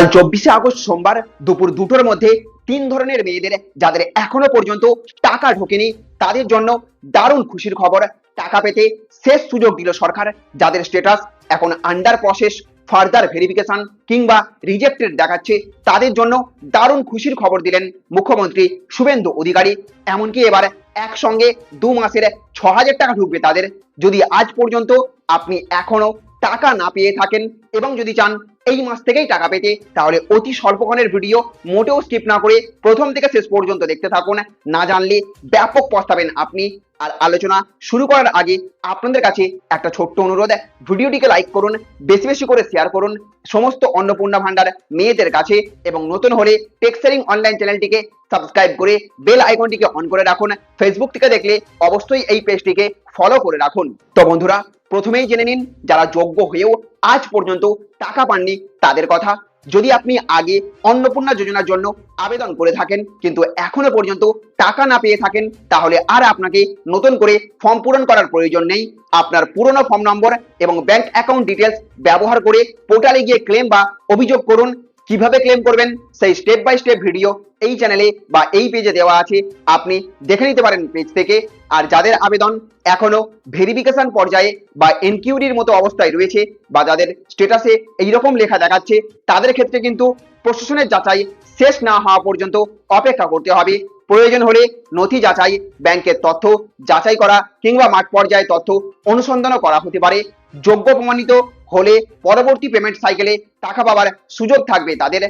কাল 24শে আগস্ট সোমবার দুপুর 2টোর মধ্যে 3 ধরনের মেয়েদের যাদের এখনো পর্যন্ত টাকা ঢোকেনি তাদের জন্য দারুণ খুশির খবর। টাকা পেতে শেষ সুযোগ দিল সরকার। যাদের স্ট্যাটাস এখন আন্ডার প্রসেস, ফার্দার ভেরিফিকেশন কিংবা রিজেক্টেড দেখাচ্ছে তাদের জন্য দারুণ খুশির খবর দিলেন মুখ্যমন্ত্রী শুভেন্দু অধিকারী। এমনকি এবার একসঙ্গে 2 মাসের 6,000 টাকা ঢুকবে তাদের। যদি আজ পর্যন্ত আপনি এখনো টাকা না পেয়ে থাকেন এবং যদি চান এই মাস থেকেই টাকা পেতে, তাহলে অতি স্বল্পক্ষণের ভিডিও মোটেও স্কিপ না করে প্রথম থেকে শেষ পর্যন্ত দেখতে থাকুন। না জানলে ব্যাপক পস্তাবেন আপনি। আর আলোচনা শুরু করার আগে আপনাদের কাছে একটা ছোট্ট অনুরোধ, ভিডিওটিকে লাইক করুন, বেশি বেশি করে শেয়ার করুন সমস্ত অন্নপূর্ণা ভান্ডার মেয়েদের কাছে, এবং নতুন হলে টেক শেয়ারিং অনলাইন চ্যানেলটিকে সাবস্ক্রাইব করে বেল আইকনটিকে অন করে রাখুন। ফেসবুক থেকে দেখলে অবশ্যই এই পেজটিকে ফলো করে রাখুন। তো বন্ধুরা, প্রথমেই জেনে নিন যারা যোগ্য হয়েও আজ পর্যন্ত টাকা পাননি তাদের কথা। যদি আপনি আগে অন্নপূর্ণা যোজনার জন্য আবেদন করে থাকেন কিন্তু এখনো পর্যন্ত টাকা না পেয়ে থাকেন, তাহলে আর আপনাকে নতুন করে ফর্ম পূরণ করার প্রয়োজন নেই। আপনার পুরনো ফর্ম নম্বর এবং ব্যাংক অ্যাকাউন্ট ডিটেলস ব্যবহার করে পোর্টালে গিয়ে ক্লেম বা অভিযোগ করুন। কিভাবে ক্লেম করবেন সেই স্টেপ বাই স্টেপ ভিডিও এই চ্যানেলে বা এই পেজে দেওয়া আছে, আপনি দেখে নিতে পারেন পেজ থেকে। আর যাদের আবেদন এখনো ভেরিফিকেশন পর্যায়ে বা এনকিউরির মতো অবস্থায় রয়েছে বা যাদের স্ট্যাটাসে এইরকম লেখা দেখাচ্ছে, তাদের ক্ষেত্রে কিন্তু প্রশাসনের যাচাই শেষ না হওয়া পর্যন্ত অপেক্ষা করতে হবে। প্রয়োজন হলে নথি যাচাই, ব্যাংকের তথ্য যাচাই করা কিংবা মাঠ পর্যায়ে তথ্য অনুসন্ধানও করা হতে পারে। যোগ্য প্রমাণিত হলে পরবর্তী পেমেন্ট সাইকেলে টাকা পাওয়ার সুযোগ থাকবে তাদের।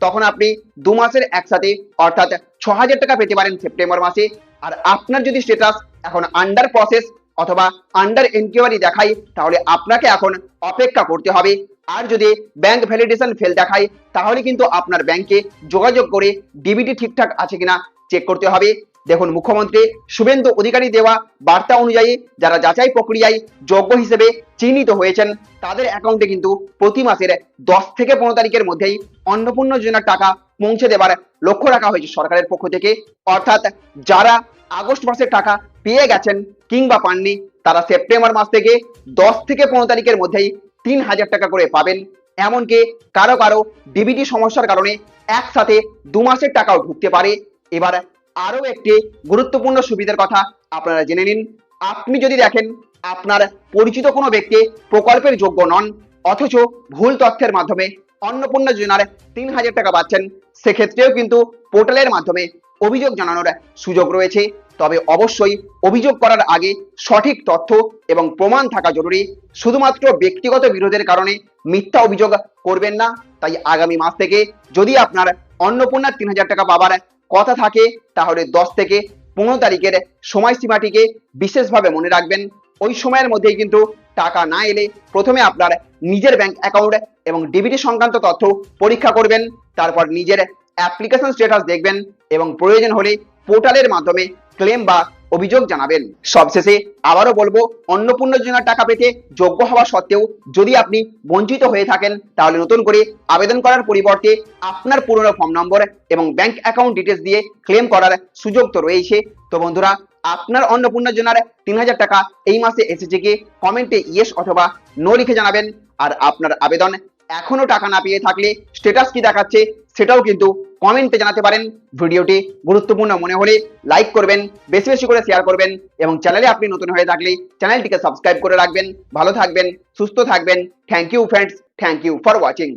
তখন আপনি 2 মাসের একসাথে অর্থাৎ 6,000 টাকা পেতে পারেন সেপ্টেম্বর মাসে। আর আপনার যদি স্ট্যাটাস এখন আন্ডার প্রসেস অথবা আন্ডার এনকোয়ারি দেখায়, তাহলে আপনাকে এখন অপেক্ষা করতে হবে। আর যদি ব্যাংক ভ্যালিডেশন ফেল দেখায়, তাহলে কিন্তু আপনার ব্যাংকে যোগাযোগ করে ডিবিটি ঠিকঠাক আছে কিনা চেক করতে হবে। দেখুন, মুখ্যমন্ত্রী শুভেন্দু অধিকারী দেওয়া বার্তা অনুযায়ী যারা যাচাই প্রক্রিয়ায় যোগ্য হিসেবে চিহ্নিত হয়েছেন তাদের অ্যাকাউন্টে কিন্তু প্রতি মাসের 10 থেকে 15 তারিখের মধ্যেই অন্নপূর্ণা যোজনার টাকা পৌঁছে দেবার লক্ষ্য রাখা হয়েছে সরকারের পক্ষ থেকে। অর্থাৎ যারা আগস্ট মাসের টাকা পেয়ে গেছেন কিংবা পাননি, তারা সেপ্টেম্বর মাস থেকে 10 থেকে 15 তারিখের মধ্যেই 3,000 টাকা করে পাবেন। এমনকি কারো কারো ডিবিটি সমস্যার কারণে একসাথে 2 মাসের টাকাও ঢুকতে পারে। এবার আরো একটি গুরুত্বপূর্ণ সুবিধার কথা আপনারা জেনে নিন। আপনি যদি দেখেন আপনার পরিচিত কোনো ব্যক্তি প্রকল্পের যোগ্য নন, অথচ ভুল তথ্যের মাধ্যমে অন্নপূর্ণা যোজনার 3,000 টাকা পাচ্ছেন, সেক্ষেত্রেও কিন্তু পোর্টালের মাধ্যমে অভিযোগ জানানোর সুযোগ রয়েছে। তবে অবশ্যই অভিযোগ করার আগে সঠিক তথ্য এবং প্রমাণ থাকা জরুরি। শুধুমাত্র ব্যক্তিগত বিরোধের কারণে মিথ্যা অভিযোগ করবেন না। তাই আগামী মাস থেকে যদি আপনার অন্নপূর্ণার 3,000 টাকা পাবার কথা থাকে, তাহলে 10 থেকে 15 তারিখের সময়সীমাটিকে বিশেষভাবে মনে রাখবেন। ওই সময়ের মধ্যেই কিন্তু টাকা না এলে প্রথমে আপনার নিজের ব্যাংক অ্যাকাউন্ট এবং ডিবিটি সংক্রান্ত তথ্য পরীক্ষা করবেন, তারপর নিজের অ্যাপ্লিকেশন স্ট্যাটাস দেখবেন এবং প্রয়োজন হলে পোর্টালের মাধ্যমে ক্লেম বা অভিযোগ জানাবেন। সবশেষে আবারও বলবো, অন্নপূর্ণা যোজনার টাকা পেতে যোগ্য হওয়া সত্ত্বেও যদি আপনি বঞ্চিত হয়ে থাকেন, তাহলে নতুন করে আবেদন করার পরিবর্তে আপনার পুরনো ফর্ম নম্বর এবং ব্যাংক অ্যাকাউন্ট ডিটেলস দিয়ে ক্লেম করার সুযোগ তো রয়েছে। তো বন্ধুরা, আপনার অন্নপূর্ণা যোজনার 3,000 টাকা এই মাসে এসেছে কি কমেন্টে ইয়েস অথবা নো লিখে জানাবেন। আর আপনার আবেদন এখনো টাকা না পেয়ে থাকলে স্ট্যাটাস কি দেখাচ্ছে সেটাও কিন্তু কমেন্টে জানাতে পারেন। ভিডিওটি গুরুত্বপূর্ণ মনে হলে লাইক করবেন, বেশি বেশি করে শেয়ার করবেন এবং চ্যানেলে আপনি নতুন হয়ে থাকলে চ্যানেলটিকে সাবস্ক্রাইব করে রাখবেন। ভালো থাকবেন, সুস্থ থাকবেন। Thank you friends, thank you for watching.